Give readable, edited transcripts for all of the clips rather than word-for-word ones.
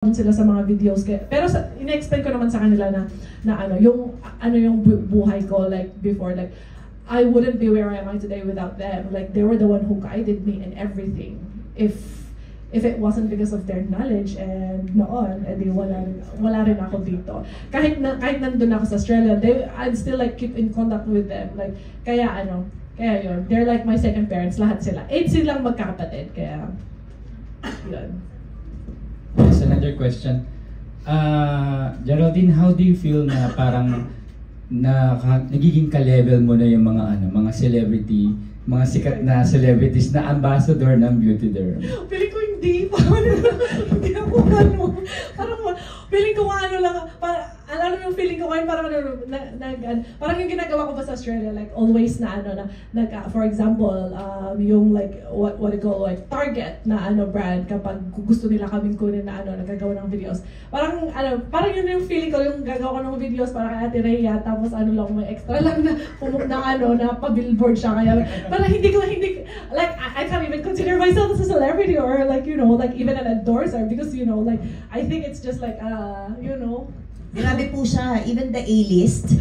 din sila sa mga videos. Pero ina-explain ko naman sa kanila na yung buhay ko like before, like I wouldn't be where I am today without them. Like they were the one who guided me in everything. If it wasn't because of their knowledge and noon, edi wala rin ako dito. Kahit nandun ako sa Australia, I'd still like keep in contact with them. Like kaya yun, they're like my second parents, lahat sila. 8 silang magkakapatid, kaya yun. Yes, another question. Geraldine, how do you feel na parang nagiging ka-level mo na yung mga celebrity, mga sikat na celebrities na ambassador ng Beauty Derm? Feeling ko hindi. Hindi ako feeling ko lang, alam mo yung feeling ko ngayon, parang yung ginagawa ko pa sa Australia, like always for example, yung like, what do you call, like Target na brand, kapag gusto nila kaming kunin na nagagawa ng videos. Parang yun yung feeling ko, yung gagawa ko ng videos para kay Ate Rhea, tapos lang, may extra lang na pa-billboard siya, kaya, parang hindi, like, I can't even consider myself as a celebrity or like, like even an endorser, because, like, I think it's just like, Grabe po siya, even the A-list,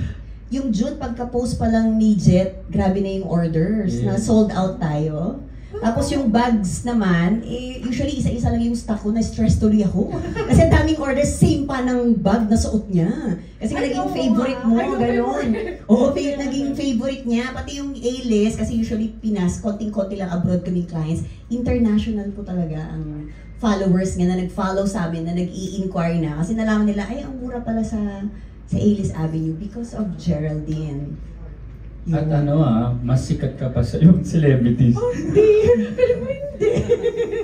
yung June pagka-post pa lang ni Jet, grabe na yung orders, na sold out tayo. Tapos yung bags naman, usually isa-isa lang yung stock ko, na-stress tuloy ako. Kasi ang daming orders, same pa ng bag na suot niya. Kasi naging favorite mo, gano'n. Oo, naging favorite niya, pati yung A-list, kasi usually Pinas, konting-konti lang abroad kaming clients, international po talaga ang followers nga na nag-follow sa amin, na nag-i-inquire na. Kasi nalaman nila, ay, ang mura pala sa A-list Avenue because of Geraldine. At mas sikat ka pa sa yung celebrities. Oh, hindi! Pero hindi!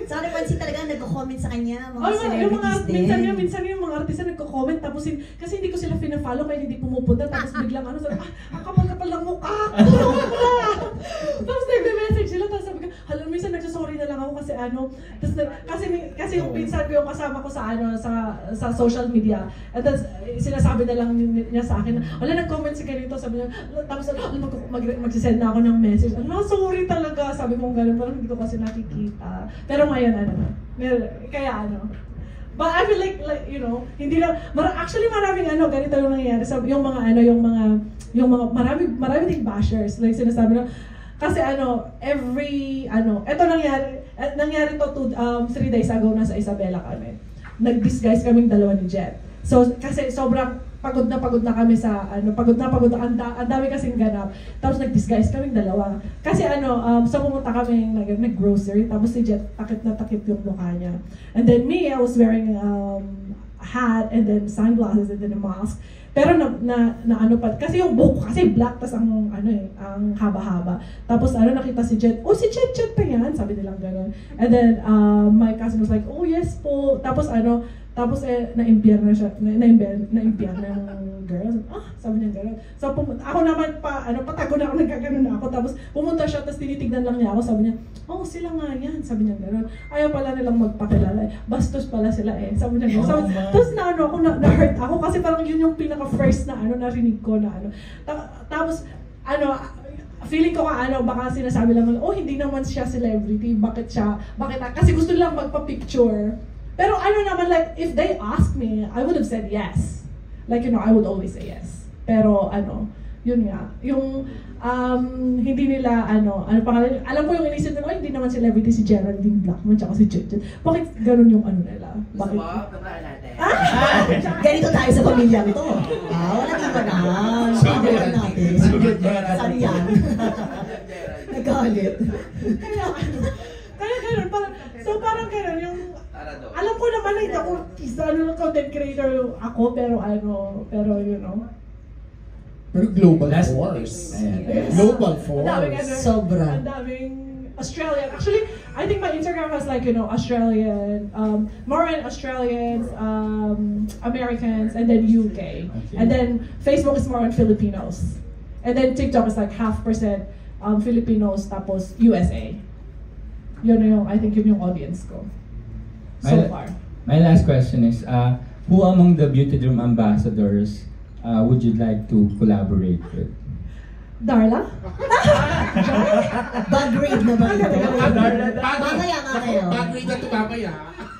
Saka napansin talaga, nagko-comment sa kanya, mga celebrities din. Minsan yung mga artista nagko-comment, tapos kasi hindi ko sila fina-follow, kaya hindi pumupunta, tapos biglang sabi, ang kapal-kapal ng mukha ko! Tapos nagbe-message sila, tapos sabi ko, minsan nagsasorry na lang ako kasi kasi yung pinsan ko yung kasama ko sa social media, at tapos sinasabi na lang niya sa akin, wala nag-comment si ganito, sabi niya, tapos magsisend na ako ng message, sorry talaga, sabi ko gano'n, parang hindi ko kasi nakikita. Pero ngayon, kaya but I feel like hindi lang, actually maraming ganito yung nangyayari, yung mga marami ding bashers, like sinasabi na, kasi eto nangyari to 3 days ago, nasa Isabela kami. Nag-disguise kaming dalawa ni Jet. So, kasi sobrang pagod na kami sa ang dami kasing ganap. Tapos nag-disguise kaming dalawa. Kasi so pumunta kami nag-grocery, tapos si Jet takip na takip yung mukha niya. And then me, I was wearing hat and then sunglasses and then a mask. Pero kasi yung buhok ko kasi black, tas ang haba-haba. Tapos nakita si Jet, si Jet pa yan, sabi nilang gano'n. And then my cousin was like, oh yes po. Tapos na-impier na siya, na-impier na yung girl. Sabi niya gano'n. So ako naman patago na ako, nagkagano na ako. Tapos pumunta siya, tapos tinitignan lang niya ako, sabi niya, sila nga yan, sabi niya gano'n. Ayaw pala nilang magpakilala, bastos pala sila sabi niya gano'n. Tapos na-hurt ako kasi parang yun yung pinaka-first na narinig ko na Tapos feeling ko baka sinasabi lang, hindi naman siya celebrity, bakit kasi gusto lang magpa-picture. Pero naman, like, if they asked me, I would have said yes. Like, I would always say yes. Pero, yun nga. Yung, hindi nila, pangalan, alam ko yung inisip nila, hindi naman celebrity si Geraldine Blackman, tsaka si Jet. Bakit ganun yung nila? Bakit? Ganito tayo sa pamilyang to. Wala dito na. Sabihan natin. Saan yan? Nagalit. Kaya ganun, parang ganun yung, alam ko naman na hindi ako content creator ako, pero Pero global force. Global force. Sobra. Ang daming Australian. Actually, I think my Instagram has like, Australian, more in Australians, Americans, and then UK. Okay. And then Facebook is more on Filipinos. And then TikTok is like 50% Filipinos, tapos USA. I think yun yung audience ko. So far. My last question is, who among the Beauty Derm ambassadors would you like to collaborate with? Darla? Bag raid na ba ito? Mamaya. Bag raid na ito mamaya.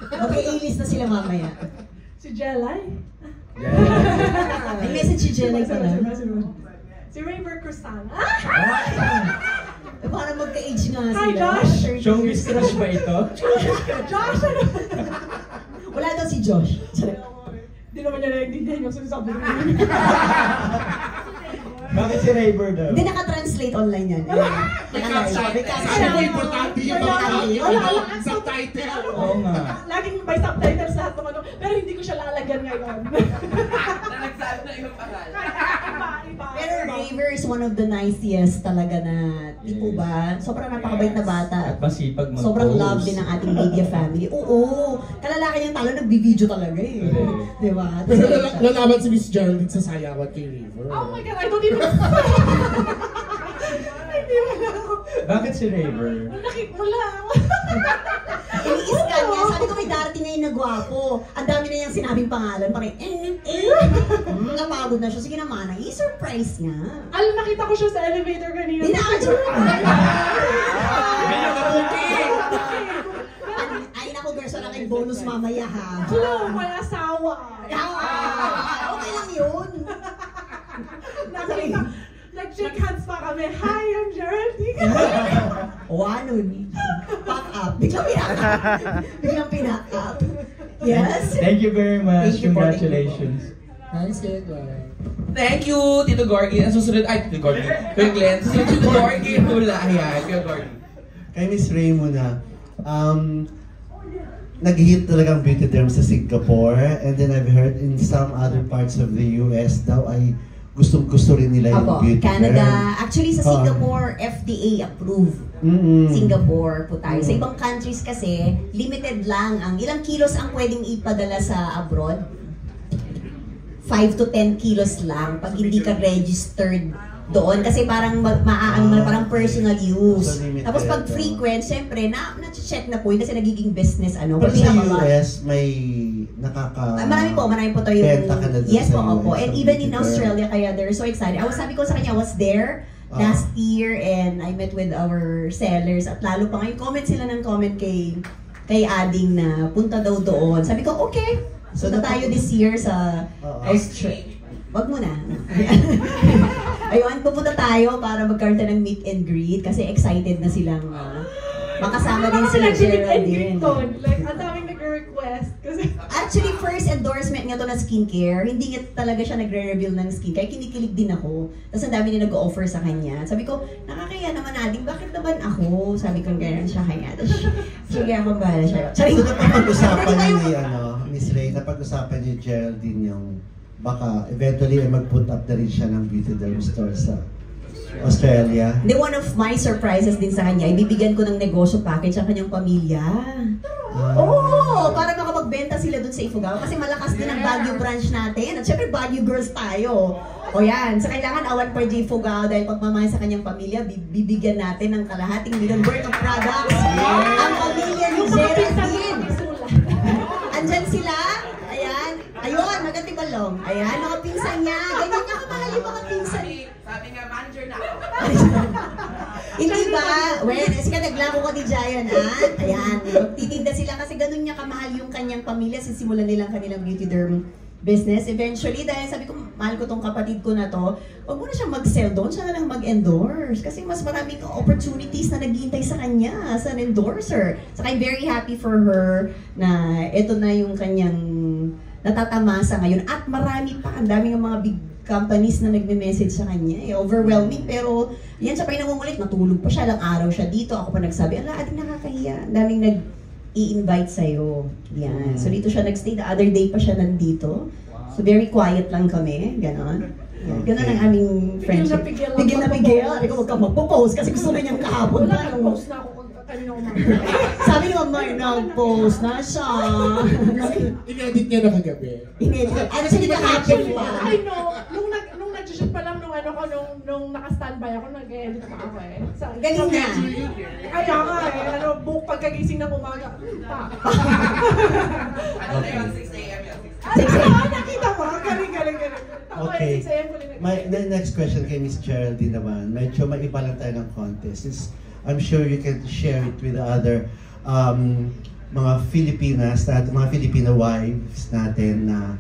Okay, A-list na sila mamaya. Si Jelay? May message si Jelay pala. Si Raver Cruzana? Parang magka-age nga sila. Hi, Josh! Showbiz crush ba ito? Josh, ano? Wala daw si Josh. Hindi naman niya naiintindihan yung sinasabi ko. Bakit si Raver daw? Hindi naka-translate online yan. May caption. Sabi ko importante yung mga subtitle. Oo nga. Laging may subtitles lahat ng ano, pero hindi ko siya lalagyan ngayon. Na nagsabi na ibang pangalan. Iba. Pero Raver is one of the nicest talaga na tipo ba? Sobrang napakabait na bata. At masipag mag-post. Sobrang love din ng ating media family. Oo, kalalaki niyang talo, nagbi-video talaga eh. Correct. Di ba? Kasi lalaban si Miss Geraldine sa sayawan kay River. Oh my God, I don't even... Hindi mo na ako. Bakit si Raver? Wala. Iniis ka niya. Sabi ko may darating ngayon na gwapo. Ang dami na niyang sinabing pangalan. Parang napagod na siya. Sige naman, i-surprise niya. Alam, nakita ko siya sa elevator kanina. Hindi na ako. Ay naku, girls, wala kayong bonus mamaya ha. Hello, may asawa. Okay lang yun. Nakita, nag-shake hands pa kami. Hi, I'm Geraldine. O ano, pack up. Biglang pinak up. Yes? Thank you very much. Thank you po, Congratulations. Thanks, Edgar. Thank you, Tito Gorgie. Ang susunod, ay, Tito Gorgie. Kuya Glenn. Susunod, Tito Gorgie. Hula, ayan. Kuya Gorgie. Kay Miss Ray muna, nag-hit talagang beauty derm sa Singapore, and then I've heard in some other parts of the US daw ay gustong-gusto rin nila yung Apo, beauty Canada. derm. Actually, sa Singapore, FDA approved. Singapore po tayo. Sa ibang countries kasi, limited lang ang ilang kilos ang pwedeng ipadala sa abroad. 5 to 10 kilos lang pag hindi ka registered doon kasi parang parang personal use. So limited, Tapos pag frequent, syempre na-check na po yun kasi nagiging business ano. Pero sa pinamaba- US, may marami po tayo. benta ka na dun Yes sa po, opo. US And ng even beauty in derm. Australia, kaya they're so excited. Sabi ko sa kanya, I was there last year and I met with our sellers at lalo pa ngayon, comment sila ng comment kay Ading na punta daw doon. Sabi ko, okay. So tayo this year sa Australia. Wag mo na. Ayun, pupunta tayo para magkaroon tayo ng meet and greet kasi excited na silang makasama din sila Geraldine. Like, ang daming nag-request. Kasi... Actually, first endorsement nga to na skincare, hindi nga talaga siya nagre-reveal ng skincare. Kinikilig din ako. Tapos ang dami na nag-offer sa kanya. Sabi ko, nakakaya naman natin, bakit naman ako? Sabi ko, gano'n siya kanya. Tapos, sige, ako bahala siya. So, napag-usapan niyo ni Miss Ray, napag-usapan niyo Geraldine yung baka eventually ay mag-put up na rin siya ng beauty derm store sa Australia. Then one of my surprises din sa kanya, ibibigyan ko ng negosyo package ang kanyang pamilya. Oo! Para makapagbenta sila dun sa Ifugao. Kasi malakas din ang Baguio branch natin. At syempre Baguio girls tayo. O yan. So kailangan awan pa J. Ifugao dahil pagmamahal sa kanyang pamilya, bibigyan natin ng kalahating million worth of products. Ang pamilya ni Geraldine. Andyan sila. Ayan. Ayun, magatibalong. Ayan, mga pinsan niya. Ganyan niya kamahal yung mga pinsan. Sabi nga, manager na ako. Hindi ba? Well, sige, naglako ko ni Jayon, Ayan, titinda sila kasi ganun niya kamahal yung kanyang pamilya. Sisimulan nilang kanilang beauty derm business. Eventually, dahil sabi ko, mahal ko tong kapatid ko na to, huwag mo na siyang mag-sell doon, siya na lang mag-endorse. Kasi mas maraming opportunities na naghihintay sa kanya as an endorser. Saka I'm very happy for her na ito na yung kanyang natatamasa ngayon. At marami pa, ang daming mga big companies na nagme-message sa kanya. Overwhelming, pero yan siya pa yung nangungulit, natulog pa siya, lang araw siya dito. Ako pa nagsabi, ating nakakahiya. Ang daming nag-i-invite sa'yo. Yan. So dito siya nagstay. The other day pa siya nandito. So very quiet lang kami. Ganon. Yan. Ganon ang aming friendship. Pigil na pigil. Sabi ko, huwag kang magpo-post kasi gusto na niyang kahapon. Wala, nag-post na ako kanina umaga. Sabi naman, Mar, nag-post na siya. In-edit niya na kagabi. In-edit. Ano siya, di ba happen pa? I know. Nung nag-shoot pa lang nung naka-standby ako, nag-edit pa ako eh. Galing na. Kaya nga eh, pagkagising ng umaga. Ano na yun, 6 a.m. yun. Nakita mo? Galing. Okay. 6 a.m. ko the next question kay Miss Geraldine naman, medyo maiba lang tayo ng contest. I'm sure you can share it with the other mga Filipinas, mga Filipino wives natin na